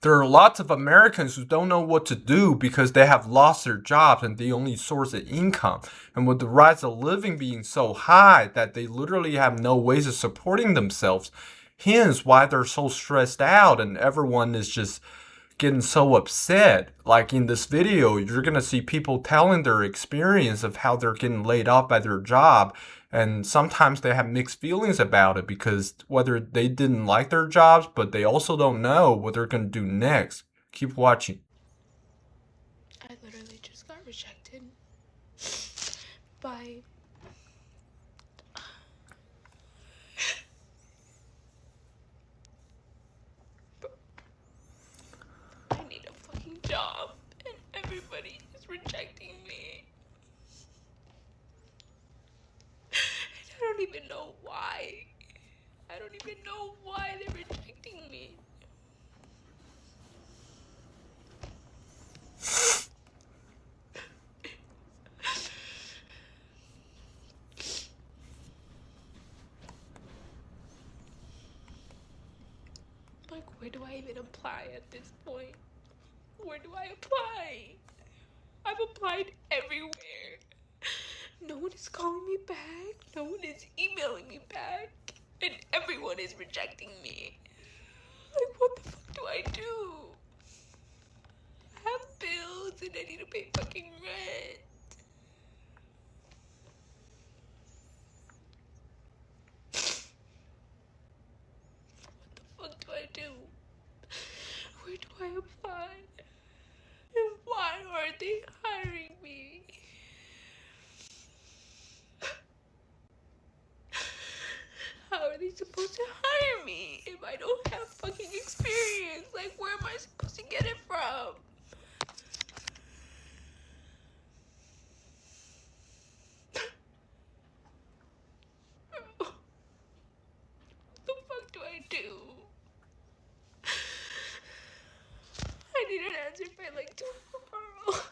There are lots of Americans who don't know what to do because they have lost their jobs and the only source of income. And with the rise of living being so high that they literally have no ways of supporting themselves, hence why they're so stressed out and everyone is just getting so upset. Like in this video, you're gonna see people telling their experience of how they're getting laid off by their job. And sometimes they have mixed feelings about it because whether they didn't like their jobs, but they also don't know what they're gonna do next. Keep watching. I literally just got rejected by I need a fucking job and everybody is rejecting me. And I don't even know why. I don't even know why they're rejecting me. Like, where do I even apply at this point? Where do I apply? I've applied everywhere. No one is calling me back. No one is emailing me back. And everyone is rejecting me. Like, what the fuck do I do? I have bills and I need to pay fucking rent. What the fuck do I do? Where do I apply? And why aren't they hiring me? How are they supposed to hire me if I don't have fucking experience? Like, where am I supposed to get it from? What the fuck do I do? I need an answer by like tomorrow.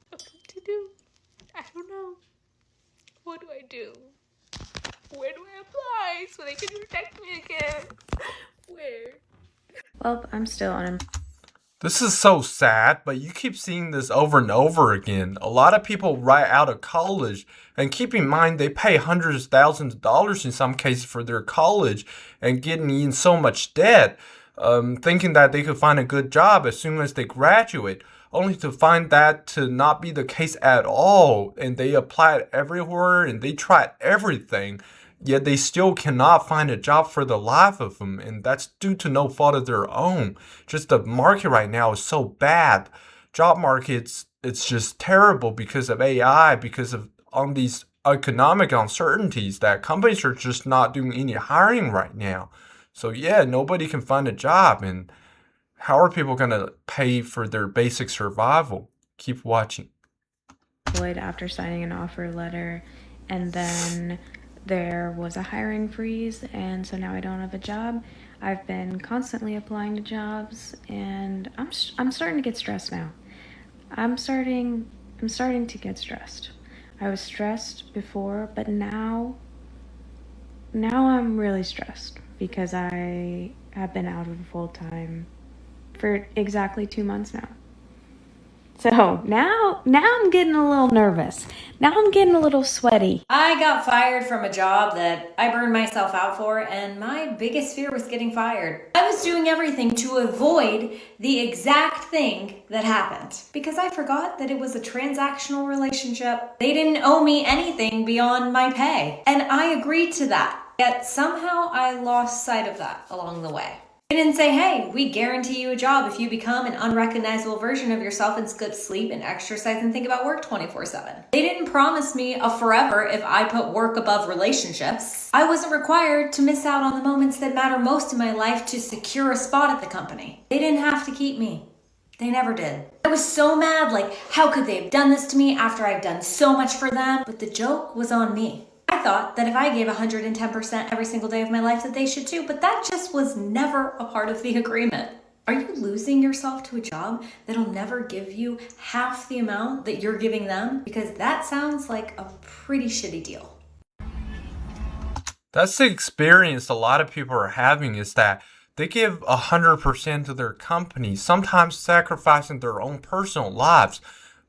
What to do? I don't know. What do I do? Where do I apply so they can reject me again? Where? Well, I'm still unemployed. This is so sad, but you keep seeing this over and over again. A lot of people right out of college, and keep in mind they pay hundreds of thousands of dollars in some cases for their college and getting in so much debt, thinking that they could find a good job as soon as they graduate, only to find that to not be the case at all. And they applied everywhere and they tried everything, yet they still cannot find a job for the life of them, and that's due to no fault of their own. Just the market right now is so bad. Job markets, it's just terrible because of AI, because of on these economic uncertainties that companies are just not doing any hiring right now. So yeah, nobody can find a job, and how are people gonna pay for their basic survival? Keep watching. After signing an offer letter, and then there was a hiring freeze, and so now I don't have a job. I've been constantly applying to jobs, and I'm starting to get stressed now. I'm starting to get stressed. I was stressed before, but now I'm really stressed because I have been out of full time for exactly 2 months now. So now I'm getting a little nervous. Now I'm getting a little sweaty. I got fired from a job that I burned myself out for, and my biggest fear was getting fired. I was doing everything to avoid the exact thing that happened because I forgot that it was a transactional relationship. They didn't owe me anything beyond my pay, and I agreed to that. Yet somehow I lost sight of that along the way. They didn't say, hey, we guarantee you a job if you become an unrecognizable version of yourself and skip sleep and exercise and think about work 24/7. They didn't promise me a forever if I put work above relationships. I wasn't required to miss out on the moments that matter most in my life to secure a spot at the company. They didn't have to keep me. They never did. I was so mad, like, how could they have done this to me after I've done so much for them? But the joke was on me. I thought that if I gave 110% every single day of my life that they should too, but that just was never a part of the agreement. Are you losing yourself to a job that'll never give you half the amount that you're giving them? Because that sounds like a pretty shitty deal. That's the experience a lot of people are having is that they give 100% to their company, sometimes sacrificing their own personal lives.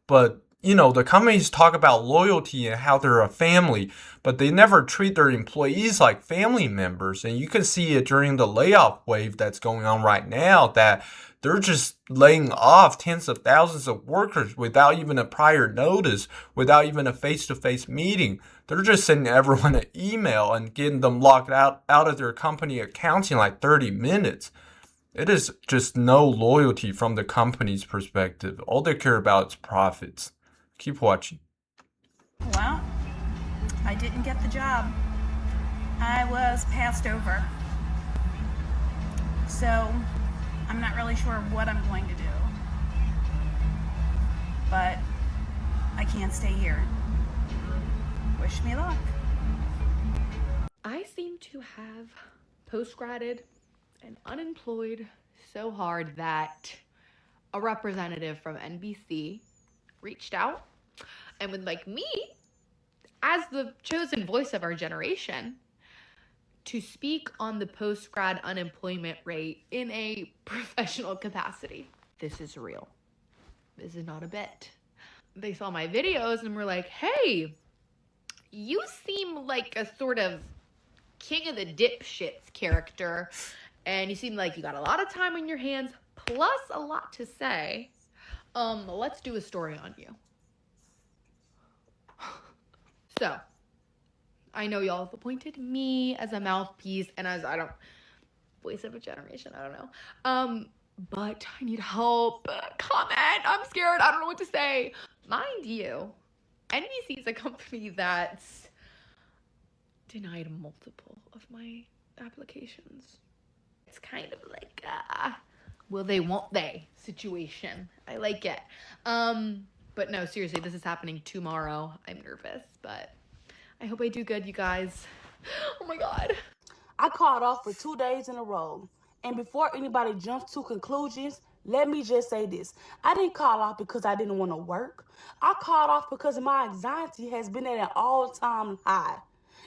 But, the companies talk about loyalty and how they're a family, but they never treat their employees like family members. And you can see it during the layoff wave that's going on right now that they're just laying off tens of thousands of workers without even a prior notice, without even a face-to-face meeting. They're just sending everyone an email and getting them locked out of their company accounts in like 30 minutes. It is just no loyalty from the company's perspective. All they care about is profits. Keep watching. Well, I didn't get the job. I was passed over. So, I'm not really sure what I'm going to do. But I can't stay here. Wish me luck. I seem to have post-graded and unemployed so hard that a representative from NBC reached out and would like me, as the chosen voice of our generation, to speak on the post-grad unemployment rate in a professional capacity. This is real. This is not a bit. They saw my videos and were like, hey, you seem like a sort of king of the dipshits character, and you seem like you got a lot of time on your hands, plus a lot to say. Let's do a story on you. So, I know y'all have appointed me as a mouthpiece and as, voice of a generation, I don't know. But I need help. Comment. I'm scared. I don't know what to say. Mind you, NBC is a company that's denied multiple of my applications. It's kind of like will they, won't they situation. I like it. But no, seriously, this is happening tomorrow. I'm nervous, but I hope I do good, you guys. Oh my God. I called off for 2 days in a row. And before anybody jumps to conclusions, let me just say this. I didn't call off because I didn't want to work. I called off because my anxiety has been at an all-time high.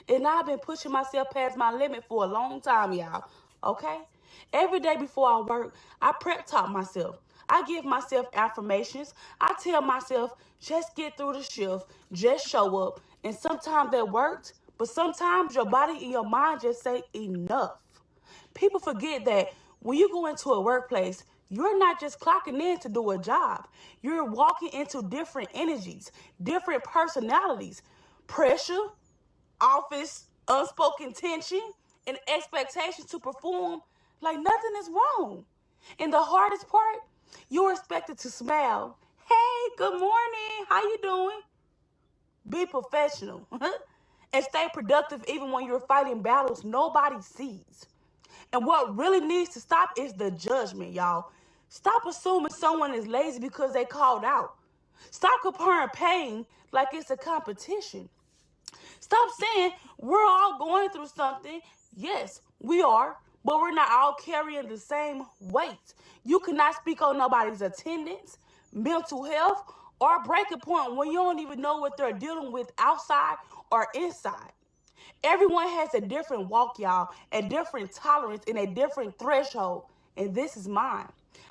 And I've been pushing myself past my limit for a long time, y'all. Okay? Every day before I work, I prep talk myself. I give myself affirmations. I tell myself, just get through the shift, just show up. And sometimes that worked, but sometimes your body and your mind just say enough. People forget that when you go into a workplace, you're not just clocking in to do a job. You're walking into different energies, different personalities, pressure, office, unspoken tension, and expectation to perform like nothing is wrong. And the hardest part, you're expected to smile. Hey, good morning. How you doing? Be professional and stay productive even when you're fighting battles nobody sees. And what really needs to stop is the judgment, y'all. Stop assuming someone is lazy because they called out. Stop comparing pain like it's a competition. Stop saying we're all going through something. Yes, we are, but we're not all carrying the same weight. You cannot speak on nobody's attendance, mental health, or breaking point when you don't even know what they're dealing with outside or inside. Everyone has a different walk, y'all, a different tolerance, and a different threshold. And this is mine.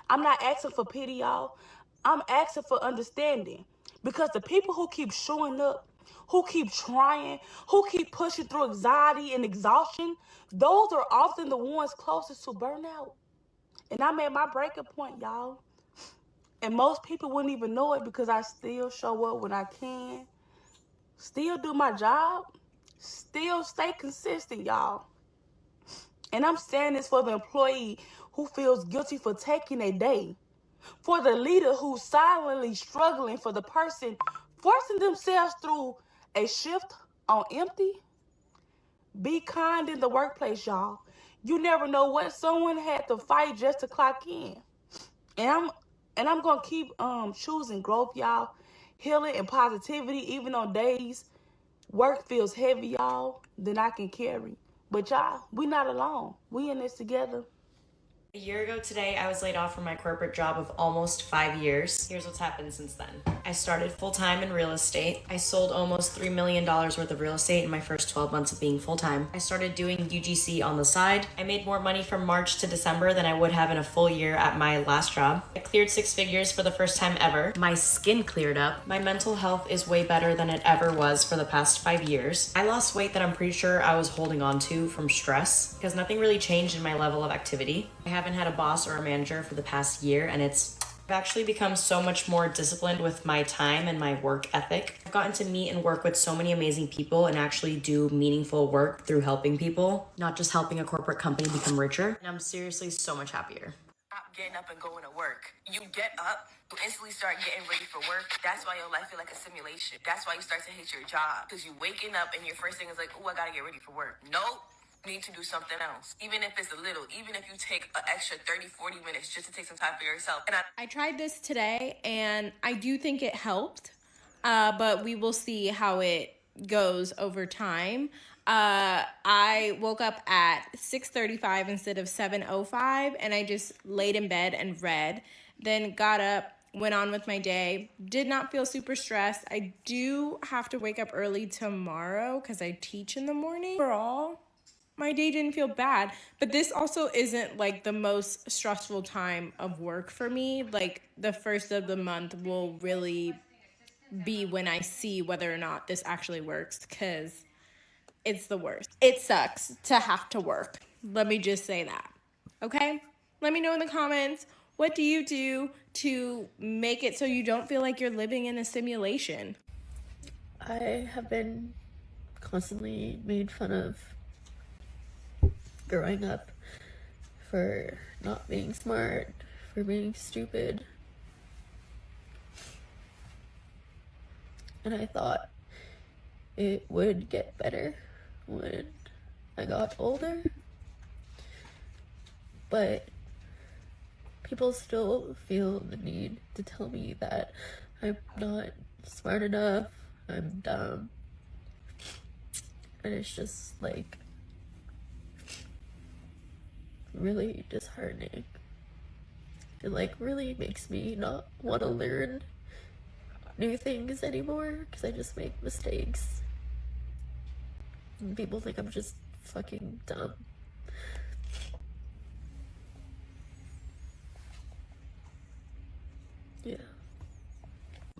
I'm not asking for pity, y'all. I'm asking for understanding. Because the people who keep showing up, who keep trying, who keep pushing through anxiety and exhaustion, those are often the ones closest to burnout. And I'm at my breaking point, y'all. And most people wouldn't even know it because I still show up when I can, still do my job, still stay consistent, y'all. And I'm saying this for the employee who feels guilty for taking a day, for the leader who's silently struggling, for the person forcing themselves through a shift on empty. Be kind in the workplace, y'all. You never know what someone had to fight just to clock in. And I'm gonna keep choosing growth, y'all, healing and positivity, even on days work feels heavy, y'all, then I can carry. But y'all, we not alone. We in this together. A year ago today, I was laid off from my corporate job of almost 5 years. Here's what's happened since then. I started full-time in real estate. I sold almost $3 million worth of real estate in my first 12 months of being full-time. I started doing UGC on the side. I made more money from March to December than I would have in a full year at my last job. I cleared 6 figures for the first time ever. My skin cleared up. My mental health is way better than it ever was for the past 5 years. I lost weight that I'm pretty sure I was holding on to from stress because nothing really changed in my level of activity. I haven't had a boss or a manager for the past year, and I've actually become so much more disciplined with my time and my work ethic. I've gotten to meet and work with so many amazing people and actually do meaningful work through helping people, not just helping a corporate company become richer. And I'm seriously so much happier. Stop getting up and going to work. You get up, you instantly start getting ready for work. That's why your life feel like a simulation. That's why you start to hate your job. Because you waking up and your first thing is like, oh, I gotta get ready for work. Nope. You need to do something else. Even if it's a little, even if you take an extra 30, 40 minutes just to take some time for yourself. And I tried this today and I do think it helped, but we will see how it goes over time. I woke up at 6:35 instead of 7:05 and I just laid in bed and read, then got up, went on with my day, did not feel super stressed. I do have to wake up early tomorrow because I teach in the morning. Overall, my day didn't feel bad, but this also isn't like the most stressful time of work for me. Like the first of the month will really be when I see whether or not this actually works, because it's the worst. It sucks to have to work. Let me just say that. Okay? Let me know in the comments, what do you do to make it so you don't feel like you're living in a simulation? I have been constantly made fun of growing up for not being smart, for being stupid. And I thought it would get better when I got older. But people still feel the need to tell me that I'm not smart enough, I'm dumb. And it's just like really disheartening. It like really makes me not want to learn new things anymore because I just make mistakes. And people think I'm just fucking dumb. Yeah.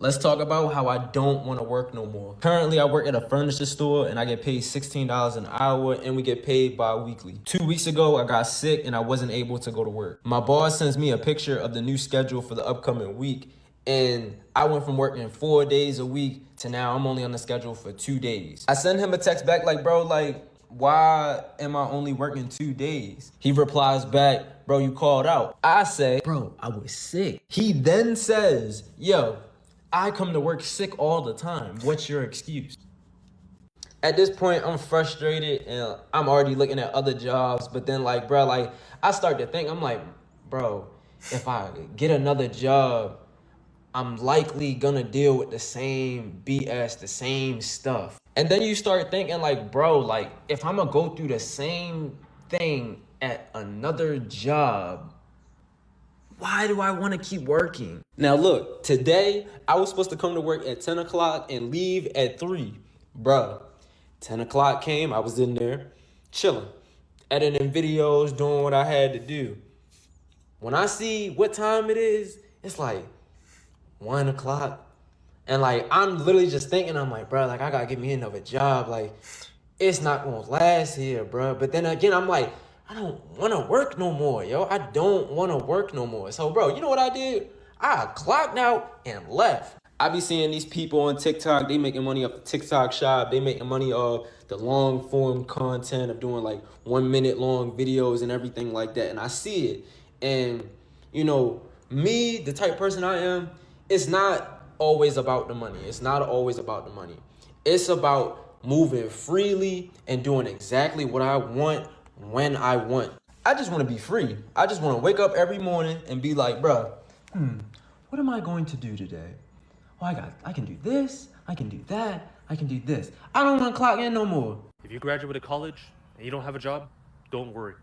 Let's talk about how I don't want to work no more. Currently, I work at a furniture store and I get paid $16 an hour and we get paid bi-weekly. 2 weeks ago, I got sick and I wasn't able to go to work. My boss sends me a picture of the new schedule for the upcoming week and I went from working 4 days a week to now I'm only on the schedule for 2 days. I send him a text back like, bro, like, why am I only working 2 days? He replies back, bro, you called out. I say, bro, I was sick. He then says, yo, I come to work sick all the time. What's your excuse? At this point, I'm frustrated and I'm already looking at other jobs. But then like, bro, like I start to think, I'm like, bro, if I get another job, I'm likely gonna deal with the same BS, the same stuff. And then you start thinking like, bro, like if I'm gonna go through the same thing at another job, why do I want to keep working? Now look, today I was supposed to come to work at 10 o'clock and leave at 3. Bruh, 10 o'clock came, I was in there chilling, editing videos, doing what I had to do. When I see what time it is, it's like 1 o'clock. And like, I'm literally just thinking, I'm like, bro, like I gotta get me another job. Like, it's not gonna last here, bro. But then again, I'm like, I don't wanna work no more, yo. I don't wanna work no more. So bro, you know what I did? I clocked out and left. I be seeing these people on TikTok, they making money off the TikTok shop. They making money off the long form content of doing like 1 minute long videos and everything like that. And I see it. And you know, me, the type of person I am, it's not always about the money. It's not always about the money. It's about moving freely and doing exactly what I want when I want. I just want to be free. I just want to wake up every morning and be like, bro, what am I going to do today? Oh, I can do this, I can do that, I can do this. I don't want to clock in no more. If you graduated college and you don't have a job, don't worry.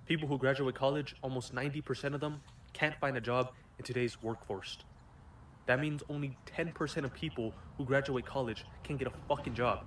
People who graduate college, almost 90% of them can't find a job in today's workforce. That means only 10% of people who graduate college can get a fucking job.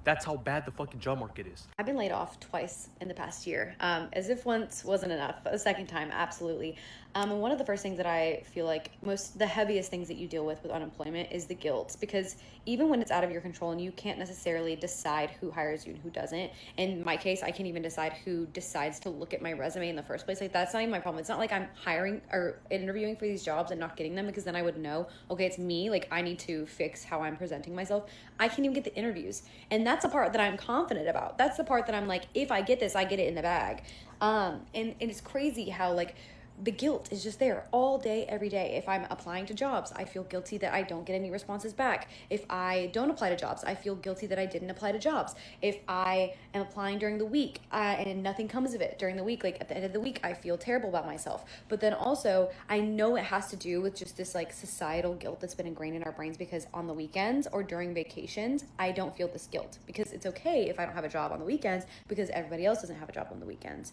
That's how bad the fucking job market is. I've been laid off twice in the past year, as if once wasn't enough. A second time, absolutely. And one of the first things that I feel like the heaviest things that you deal with unemployment is the guilt, because even when it's out of your control and you can't necessarily decide who hires you and who doesn't. In my case, I can't even decide who decides to look at my resume in the first place. Like, that's not even my problem. It's not like I'm hiring or interviewing for these jobs and not getting them, because then I would know, okay, it's me. Like, I need to fix how I'm presenting myself. I can't even get the interviews. And that's the part that I'm confident about. That's the part that I'm like, if I get this, I get it in the bag. And it's crazy how, like, the guilt is just there all day, every day. If I'm applying to jobs, I feel guilty that I don't get any responses back. If I don't apply to jobs, I feel guilty that I didn't apply to jobs. If I am applying during the week and nothing comes of it during the week, like at the end of the week, I feel terrible about myself. But then also, I know it has to do with just this like societal guilt that's been ingrained in our brains, because on the weekends or during vacations, I don't feel this guilt, because it's okay if I don't have a job on the weekends because everybody else doesn't have a job on the weekends.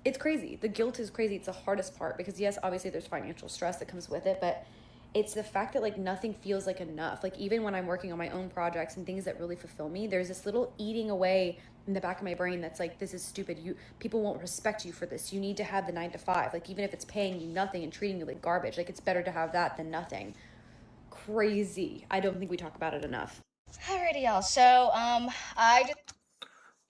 It's crazy. The guilt is crazy. It's the hardest part, because yes, obviously there's financial stress that comes with it, but it's the fact that like nothing feels like enough. Like, even when I'm working on my own projects and things that really fulfill me, there's this little eating away in the back of my brain that's like, this is stupid. People won't respect you for this. You need to have the 9 to 5. Like, even if it's paying you nothing and treating you like garbage, like, it's better to have that than nothing. Crazy. I don't think we talk about it enough. Alrighty, y'all. So, I just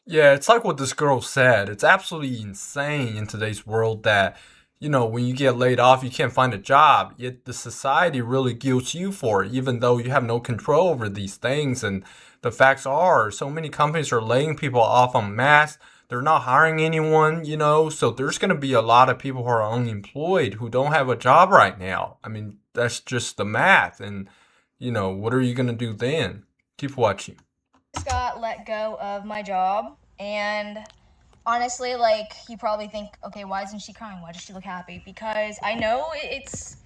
Yeah, it's like what this girl said. It's absolutely insane in today's world that, when you get laid off, you can't find a job. Yet the society really guilts you for it, even though you have no control over these things. And the facts are, so many companies are laying people off en masse. They're not hiring anyone, so there's going to be a lot of people who are unemployed who don't have a job right now. I mean, that's just the math. And, what are you going to do then? Keep watching. got let go of my job, and honestly, like, you probably think, okay, why isn't she crying? Why does she look happy? Because I know it's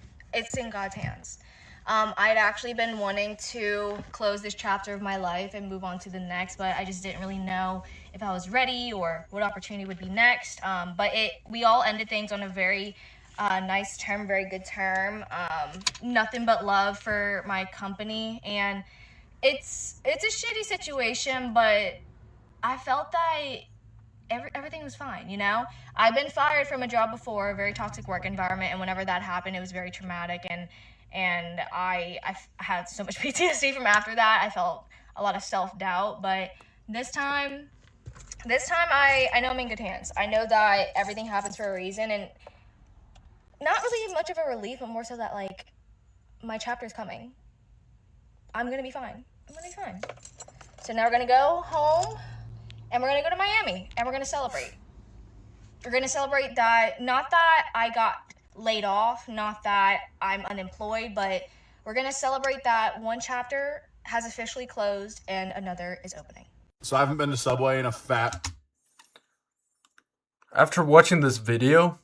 in God's hands. I'd actually been wanting to close this chapter of my life and move on to the next, but I just didn't really know if I was ready or what opportunity would be next. But we all ended things on a very nice term, very good term. Nothing but love for my company, and it's a shitty situation, but I felt that everything was fine, I've been fired from a job before, a very toxic work environment, and whenever that happened, it was very traumatic, and I had so much PTSD from after that. I felt a lot of self-doubt, but this time I know I'm in good hands. I know that everything happens for a reason, and not really much of a relief, but more so that, like, my chapter's coming. I'm gonna be fine. So now we're gonna go home, and we're gonna go to Miami, and we're gonna celebrate. We're gonna celebrate that, not that I got laid off, not that I'm unemployed, but we're gonna celebrate that one chapter has officially closed and another is opening. So I haven't been to Subway in a fat... After watching this video,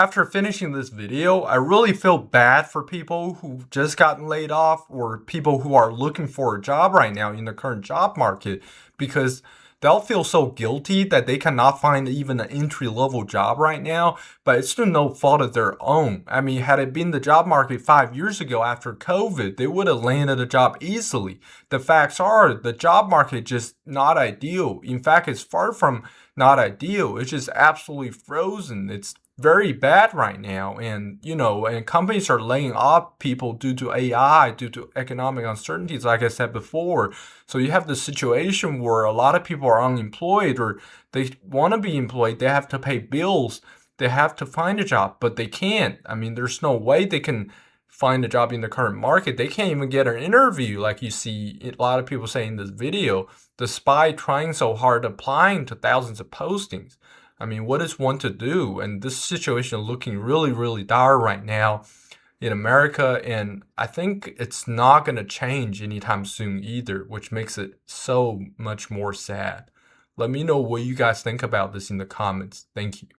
After finishing this video, I really feel bad for people who've just gotten laid off, or people who are looking for a job right now in the current job market, because they'll feel so guilty that they cannot find even an entry-level job right now, but it's to no fault of their own. I mean, had it been the job market 5 years ago after COVID, they would have landed a job easily. The facts are, the job market just not ideal. In fact, it's far from not ideal. It's just absolutely frozen. It's very bad right now, and and companies are laying off people due to AI, due to economic uncertainties, like I said before. So you have the situation where a lot of people are unemployed, or they want to be employed, they have to pay bills, they have to find a job, but they can't. I mean, there's no way they can find a job in the current market. They can't even get an interview, like you see a lot of people say in this video, despite trying so hard, applying to thousands of postings. I mean, what is one to do? And this situation looking really, really dire right now in America. And I think it's not going to change anytime soon either, which makes it so much more sad. Let me know what you guys think about this in the comments. Thank you.